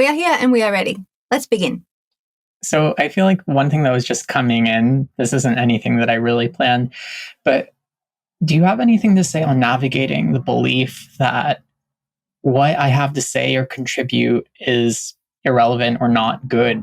We are here and we are ready. Let's begin. So I feel like one thing that was just coming in, this isn't anything that I really planned, but do you have anything to say on navigating the belief that what I have to say or contribute is irrelevant or not good?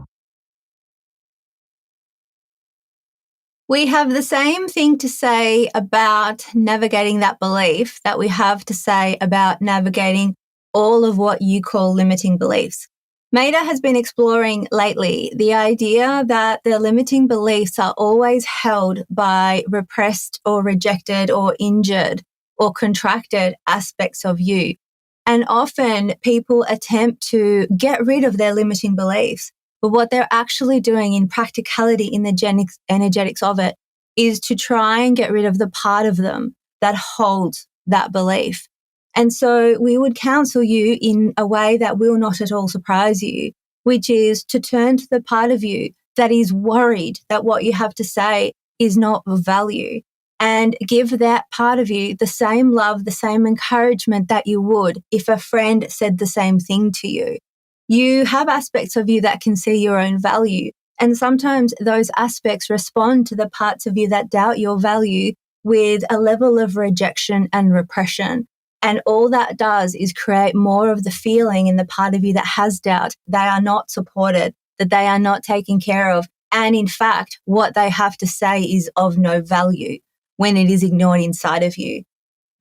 We have the same thing to say about navigating that belief that we have to say about navigating all of what you call limiting beliefs. Maida has been exploring lately the idea that the limiting beliefs are always held by repressed or rejected or injured or contracted aspects of you. And often people attempt to get rid of their limiting beliefs. But what they're actually doing in practicality, in the energetics of it, is to try and get rid of the part of them that holds that belief. And so we would counsel you in a way that will not at all surprise you, which is to turn to the part of you that is worried that what you have to say is not of value, and give that part of you the same love, the same encouragement that you would if a friend said the same thing to you. You have aspects of you that can see your own value. And sometimes those aspects respond to the parts of you that doubt your value with a level of rejection and repression. And all that does is create more of the feeling in the part of you that has doubt. They are not supported, that they are not taken care of. And in fact, what they have to say is of no value when it is ignored inside of you.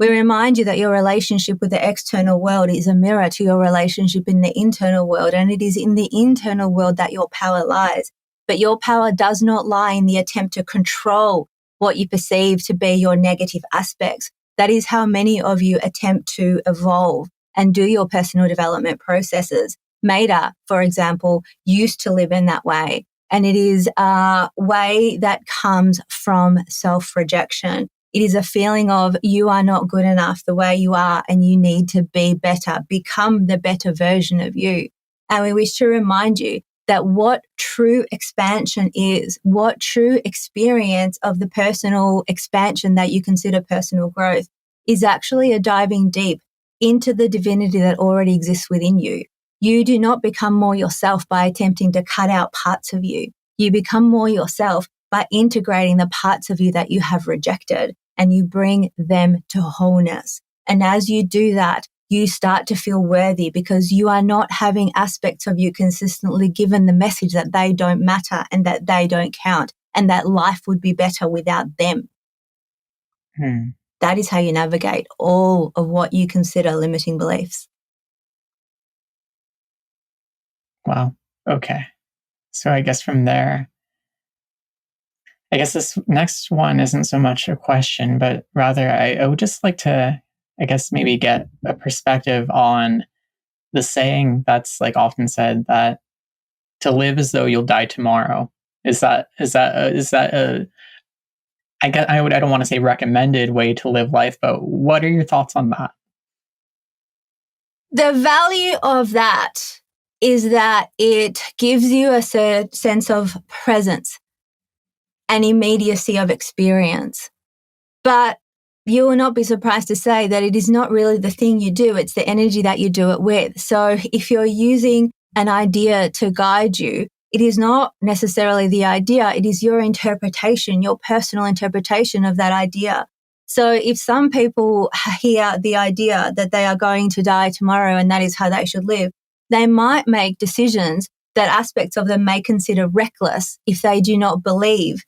We remind you that your relationship with the external world is a mirror to your relationship in the internal world, and it is in the internal world that your power lies. But your power does not lie in the attempt to control what you perceive to be your negative aspects. That is how many of you attempt to evolve and do your personal development processes. Maida, for example, used to live in that way. And it is a way that comes from self-rejection. It is a feeling of you are not good enough the way you are and you need to be better, become the better version of you. And we wish to remind you that what true expansion is, what true experience of the personal expansion that you consider personal growth is actually a diving deep into the divinity that already exists within you. You do not become more yourself by attempting to cut out parts of you. You become more yourself by integrating the parts of you that you have rejected, and you bring them to wholeness. And as you do that, you start to feel worthy because you are not having aspects of you consistently given the message that they don't matter and that they don't count and that life would be better without them. That is how you navigate all of what you consider limiting beliefs. Wow. Okay. So I guess from there, I guess this next one isn't so much a question, but rather I would just like to, I guess, maybe get a perspective on the saying that's like often said that to live as though you'll die tomorrow. Is that a I don't want to say recommended way to live life, but what are your thoughts on that? The value of that is that it gives you a sense of presence and immediacy of experience. But you will not be surprised to say that it is not really the thing you do, it's the energy that you do it with. So if you're using an idea to guide you, it is not necessarily the idea, it is your interpretation, your personal interpretation of that idea. So if some people hear the idea that they are going to die tomorrow and that is how they should live, they might make decisions that aspects of them may consider reckless if they do not believe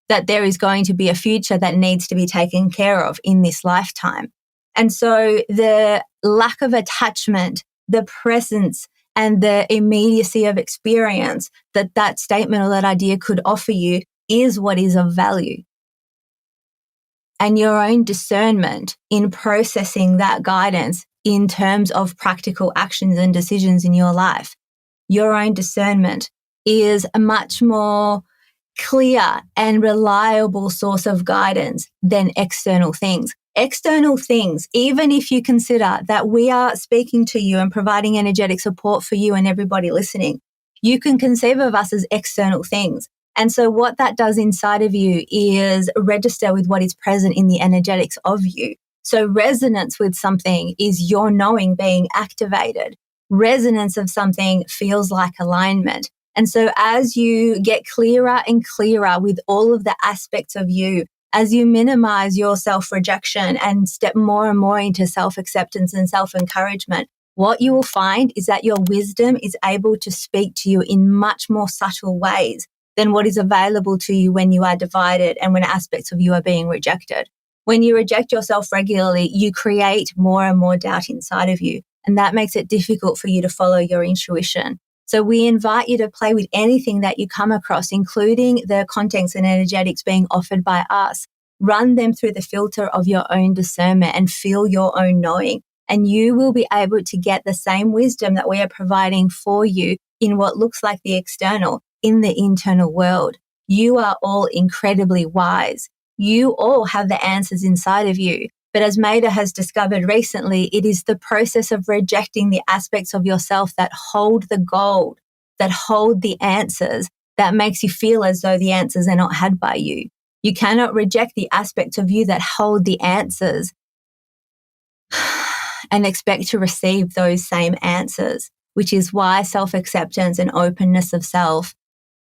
that there is going to be a future that needs to be taken care of in this lifetime. And so the lack of attachment, the presence, and the immediacy of experience that statement or that idea could offer you is what is of value. And your own discernment in processing that guidance in terms of practical actions and decisions in your life, your own discernment is a much more clear and reliable source of guidance than external things. External things, even if you consider that we are speaking to you and providing energetic support for you and everybody listening, you can conceive of us as external things. And so what that does inside of you is register with what is present in the energetics of you. So resonance with something is your knowing being activated. resonance of something feels like alignment. And so as you get clearer and clearer with all of the aspects of you, as you minimize your self-rejection and step more and more into self-acceptance and self-encouragement, what you will find is that your wisdom is able to speak to you in much more subtle ways than what is available to you when you are divided and when aspects of you are being rejected. When you reject yourself regularly, you create more and more doubt inside of you, and that makes it difficult for you to follow your intuition. So we invite you to play with anything that you come across, including the contents and energetics being offered by us. Run them through the filter of your own discernment and feel your own knowing. And you will be able to get the same wisdom that we are providing for you in what looks like the external, in the internal world. You are all incredibly wise. You all have the answers inside of you. But as Maida has discovered recently, it is the process of rejecting the aspects of yourself that hold the gold, that hold the answers, that makes you feel as though the answers are not had by you. You cannot reject the aspects of you that hold the answers and expect to receive those same answers, which is why self-acceptance and openness of self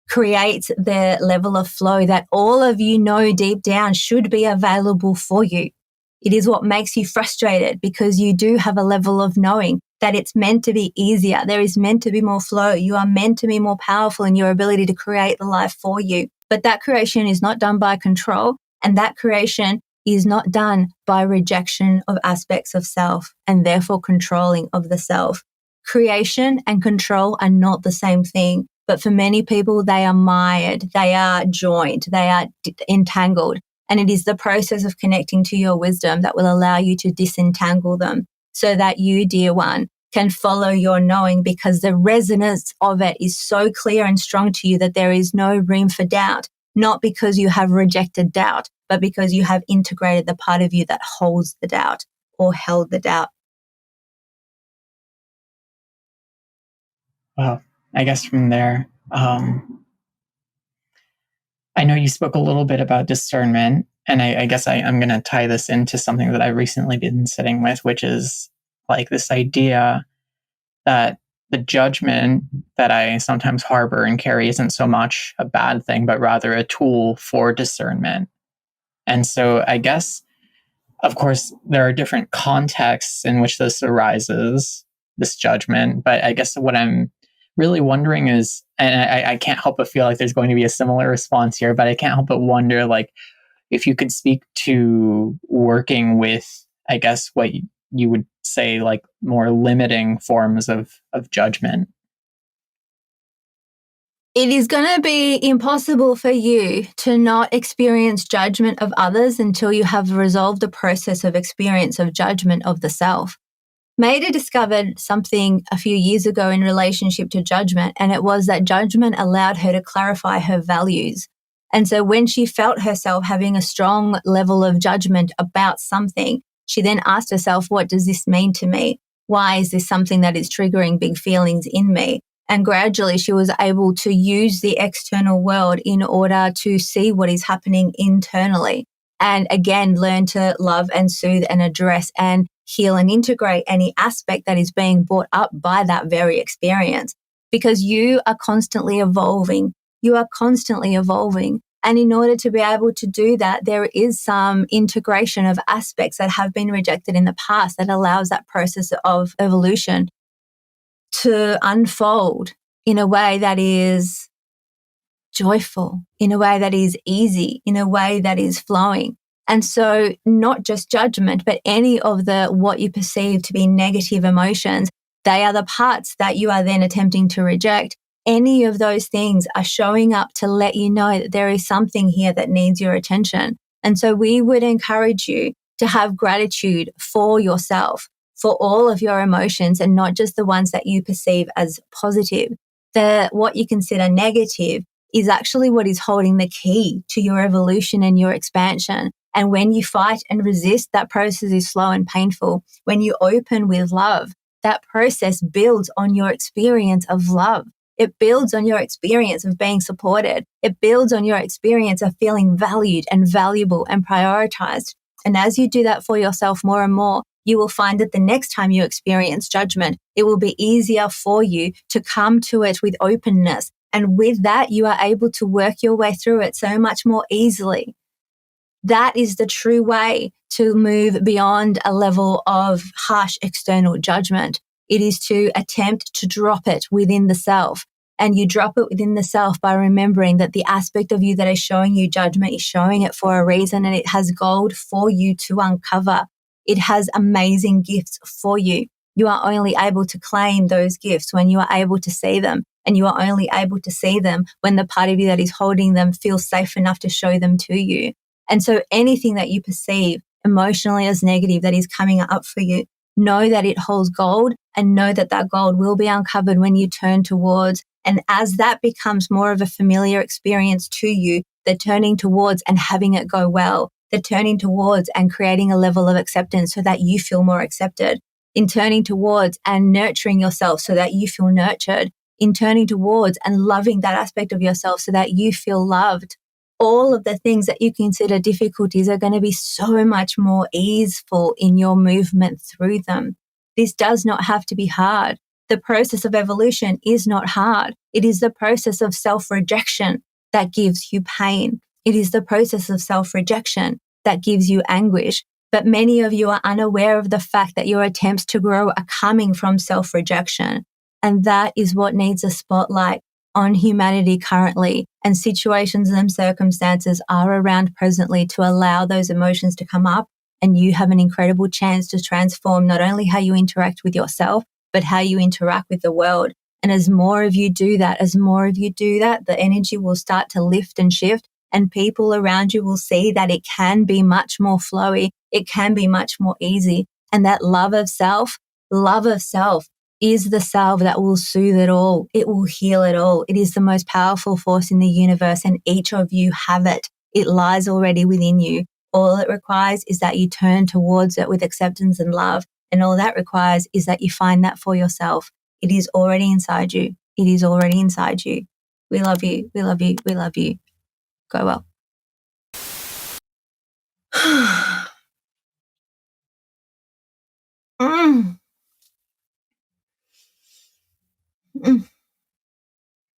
creates the level of flow that all of you know deep down should be available for you. It is what makes you frustrated because you do have a level of knowing that it's meant to be easier. There is meant to be more flow. You are meant to be more powerful in your ability to create the life for you. But that creation is not done by control, and that creation is not done by rejection of aspects of self and therefore controlling of the self. Creation and control are not the same thing, but for many people, they are mired, they are joined, they are entangled. And it is the process of connecting to your wisdom that will allow you to disentangle them so that you, dear one, can follow your knowing, because the resonance of it is so clear and strong to you that there is no room for doubt, not because you have rejected doubt, but because you have integrated the part of you that holds the doubt or held the doubt. Well, I guess from there, I know you spoke a little bit about discernment, and I guess I'm going to tie this into something that I've recently been sitting with, which is like this idea that the judgment that I sometimes harbor and carry isn't so much a bad thing, but rather a tool for discernment. And so I guess, of course, there are different contexts in which this arises, this judgment, but I guess what I'm really wondering is, and I can't help but feel like there's going to be a similar response here, but I can't help but wonder, like, if you could speak to working with, I guess, what you would say, like, more limiting forms of judgment. It is going to be impossible for you to not experience judgment of others until you have resolved the process of experience of judgment of the self. Maida discovered something a few years ago in relationship to judgment, and it was that judgment allowed her to clarify her values. And so when she felt herself having a strong level of judgment about something, she then asked herself, what does this mean to me? Why is this something that is triggering big feelings in me? And gradually she was able to use the external world in order to see what is happening internally. And again, learn to love and soothe and address and heal and integrate any aspect that is being brought up by that very experience. Because you are constantly evolving. You are constantly evolving. And in order to be able to do that, there is some integration of aspects that have been rejected in the past that allows that process of evolution to unfold in a way that is joyful, in a way that is easy, in a way that is flowing. And so not just judgment, but any of the what you perceive to be negative emotions, they are the parts that you are then attempting to reject. Any of those things are showing up to let you know that there is something here that needs your attention. And so we would encourage you to have gratitude for yourself, for all of your emotions, and not just the ones that you perceive as positive. What you consider negative is actually what is holding the key to your evolution and your expansion. And when you fight and resist, that process is slow and painful. When you open with love, that process builds on your experience of love. It builds on your experience of being supported. It builds on your experience of feeling valued and valuable and prioritized. And as you do that for yourself more and more, you will find that the next time you experience judgment, it will be easier for you to come to it with openness. And with that, you are able to work your way through it so much more easily. That is the true way to move beyond a level of harsh external judgment. It is to attempt to drop it within the self. And you drop it within the self by remembering that the aspect of you that is showing you judgment is showing it for a reason, and it has gold for you to uncover. It has amazing gifts for you. You are only able to claim those gifts when you are able to see them. And you are only able to see them when the part of you that is holding them feels safe enough to show them to you. And so anything that you perceive emotionally as negative that is coming up for you, know that it holds gold, and know that that gold will be uncovered when you turn towards. And as that becomes more of a familiar experience to you, the turning towards and having it go well, the turning towards and creating a level of acceptance so that you feel more accepted, in turning towards and nurturing yourself so that you feel nurtured, in turning towards and loving that aspect of yourself so that you feel loved. All of the things that you consider difficulties are going to be so much more easeful in your movement through them. This does not have to be hard. The process of evolution is not hard. It is the process of self-rejection that gives you pain. It is the process of self-rejection that gives you anguish. But many of you are unaware of the fact that your attempts to grow are coming from self-rejection. And that is what needs a spotlight on humanity currently, and situations and circumstances are around presently to allow those emotions to come up, and you have an incredible chance to transform not only how you interact with yourself, but how you interact with the world. And as more of you do that, the energy will start to lift and shift, and people around you will see that it can be much more flowy, it can be much more easy, and that love of self is the salve that will soothe it all. It will heal it all. It is the most powerful force in the universe, and each of you have it. It lies already within you. All it requires is that you turn towards it with acceptance and love. And all that requires is that you find that for yourself. It is already inside you. It is already inside you. We love you. We love you. We love you. Go well.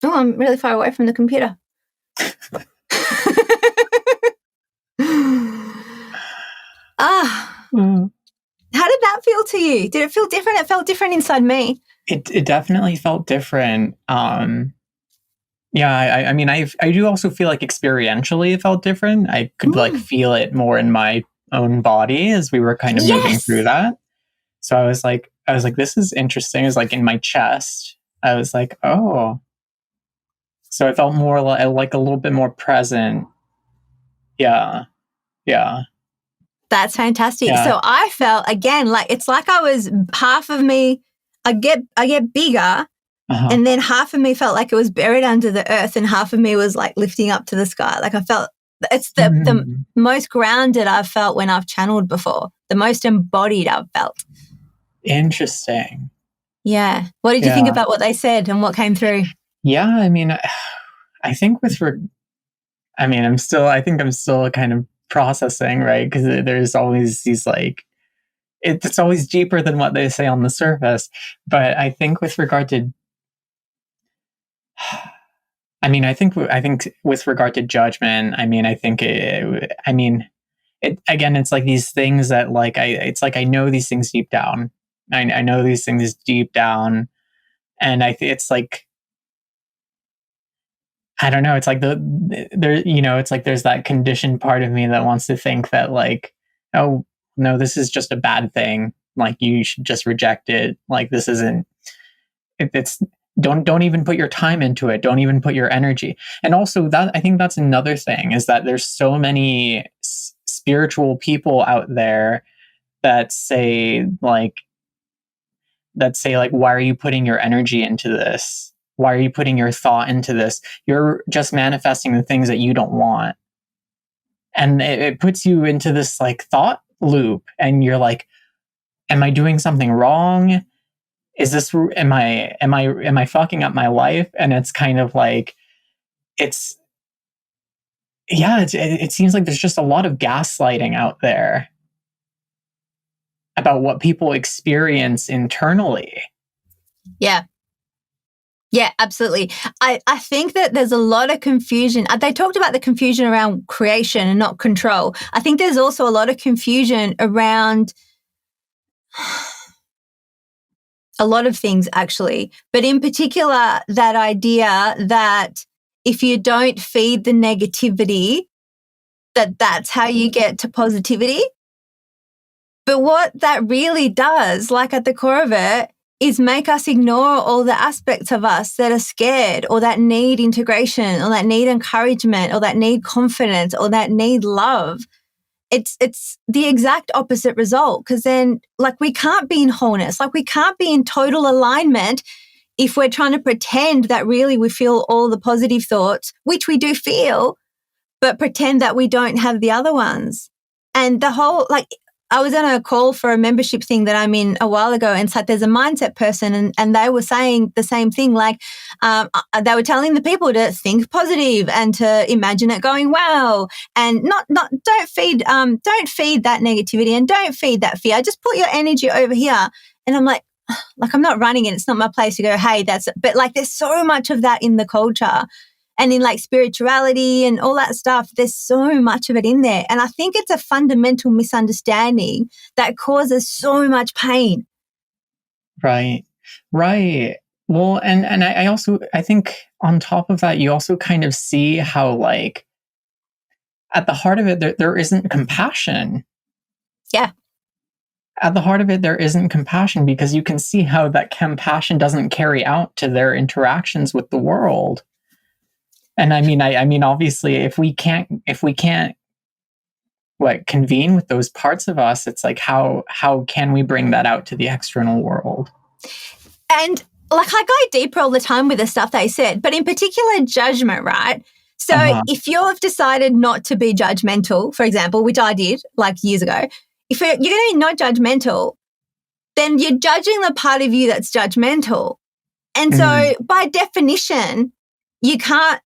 Oh, I'm really far away from the computer. How did that feel to you? Did it feel different? It felt different inside me. It definitely felt different. Yeah, I mean, I do also feel like experientially it felt different. I could like feel it more in my own body as we were kind of moving through that. So I was like, this is interesting. It was like in my chest. I was like, oh. So I felt more like a little bit more present. Yeah. That's fantastic. Yeah. So I felt again like it's like I was half of me. I get bigger, and then half of me felt like it was buried under the earth, and half of me was like lifting up to the sky. Like I felt it's the most grounded I've felt when I've channeled before. The most embodied I've felt. Interesting. Yeah. What did you think about what they said and what came through? Yeah, I mean, I think I'm still kind of processing, right? Because there's always these like, it's always deeper than what they say on the surface. But I think with regard to, I think with regard to judgment, it's like these things that like I know these things deep down. I know these things deep down, and it's like, I don't know. It's like it's like there's that conditioned part of me that wants to think that like, oh no, this is just a bad thing. Like you should just reject it. Like this isn't. It's don't even put your time into it. Don't even put your energy. And also that I think that's another thing is that there's so many spiritual people out there that say like, why are you putting your energy into this? Why are you putting your thought into this? You're just manifesting the things that you don't want. And it puts you into this like thought loop. And you're like, am I doing something wrong? Am I fucking up my life? And it's kind of like, it seems like there's just a lot of gaslighting out there. about what people experience internally. Yeah. Yeah, absolutely. I think that there's a lot of confusion. They talked about the confusion around creation and not control. I think there's also a lot of confusion around a lot of things, actually. But in particular, that idea that if you don't feed the negativity, that's how you get to positivity. But what that really does, like at the core of it, is make us ignore all the aspects of us that are scared or that need integration or that need encouragement or that need confidence or that need love. It's the exact opposite result, because then, like, we can't be in wholeness, like we can't be in total alignment if we're trying to pretend that really we feel all the positive thoughts, which we do feel, but pretend that we don't have the other ones. And the whole, like, I was on a call for a membership thing that I'm in a while ago, and it's like there's a mindset person, and they were saying the same thing. Like, they were telling the people to think positive and to imagine it going well, and not don't feed that negativity and don't feed that fear. Just put your energy over here. And I'm like I'm not running it. It's not my place to go, hey, that's it. But like, there's so much of that in the culture. And in like spirituality and all that stuff, there's so much of it in there. And I think it's a fundamental misunderstanding that causes so much pain. Right. Well, and I also, I think on top of that, you also kind of see how, like, at the heart of it, there isn't compassion. Yeah. At the heart of it, there isn't compassion, because you can see how that compassion doesn't carry out to their interactions with the world. And I mean, obviously, if we can't convene with those parts of us, it's like, how can we bring that out to the external world? And like, I go deeper all the time with the stuff they said, but in particular, judgment, right? So if you've decided not to be judgmental, for example, which I did like years ago, if you're going to be not judgmental, then you're judging the part of you that's judgmental. And so by definition, you can't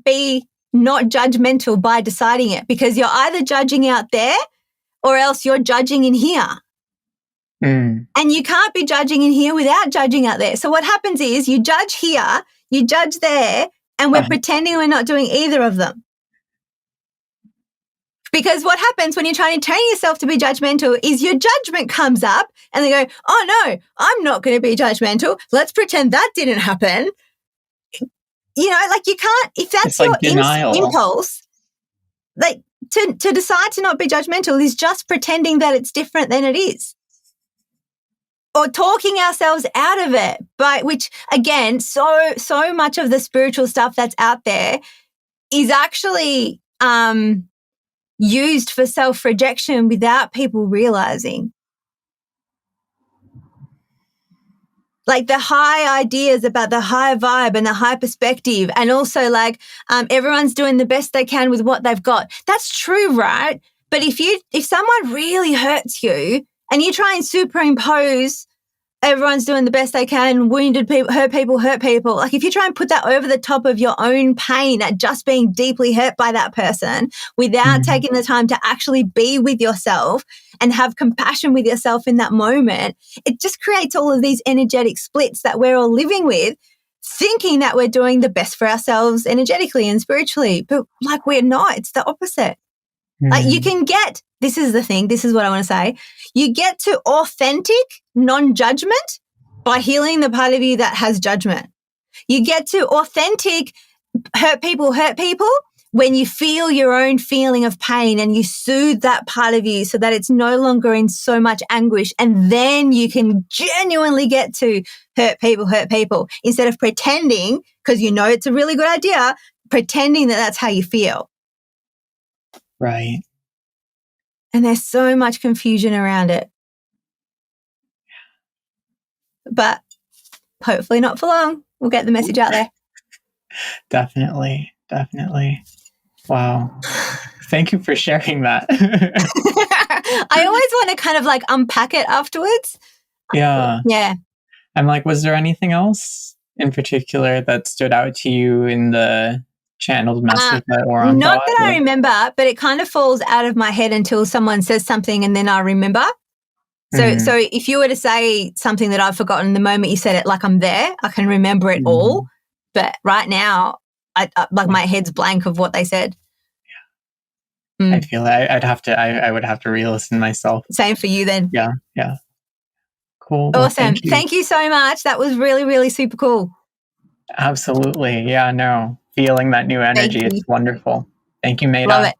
be not judgmental by deciding it, because you're either judging out there or else you're judging in here. And you can't be judging in here without judging out there. So what happens is you judge here, you judge there, and we're pretending we're not doing either of them. Because what happens when you're trying to train yourself to be judgmental is your judgment comes up and they go, oh no, I'm not going to be judgmental. Let's pretend that didn't happen. You know, like, you can't, if that's your impulse, like to decide to not be judgmental is just pretending that it's different than it is. Or talking ourselves out of it, which again, so much of the spiritual stuff that's out there is actually used for self-rejection without people realizing. Like the high ideas about the high vibe and the high perspective, and also like everyone's doing the best they can with what they've got. That's true, right? But if someone really hurts you and you try and superimpose everyone's doing the best they can, wounded people, hurt people, like if you try and put that over the top of your own pain at just being deeply hurt by that person without taking the time to actually be with yourself and have compassion with yourself in that moment, it just creates all of these energetic splits that we're all living with, thinking that we're doing the best for ourselves energetically and spiritually. But like, we're not. It's the opposite. Like, you can get, this is the thing, this is what I want to say, you get to authentic non-judgment by healing the part of you that has judgment. You get to authentic hurt people when you feel your own feeling of pain and you soothe that part of you so that it's no longer in so much anguish. And then you can genuinely get to hurt people instead of pretending, because you know it's a really good idea, pretending that that's how you feel. Right. And there's so much confusion around it. But hopefully not for long. We'll get the message out there. Definitely. Wow. Thank you for sharing that. I always want to kind of like unpack it afterwards. Yeah. Yeah. I'm like, was there anything else in particular that stood out to you in the channeled message or on Not thought? that I remember, but it kind of falls out of my head until someone says something and then I remember. So if you were to say something that I've forgotten the moment you said it, like I'm there, I can remember it all. But right now, I like my head's blank of what they said. I feel I would have to re-listen myself. Same for you then. Yeah. Cool. Awesome. Well, thank you so much. That was really, really super cool. Absolutely. Yeah, no. Feeling that new energy. It's wonderful. Thank you, Maida. Love it.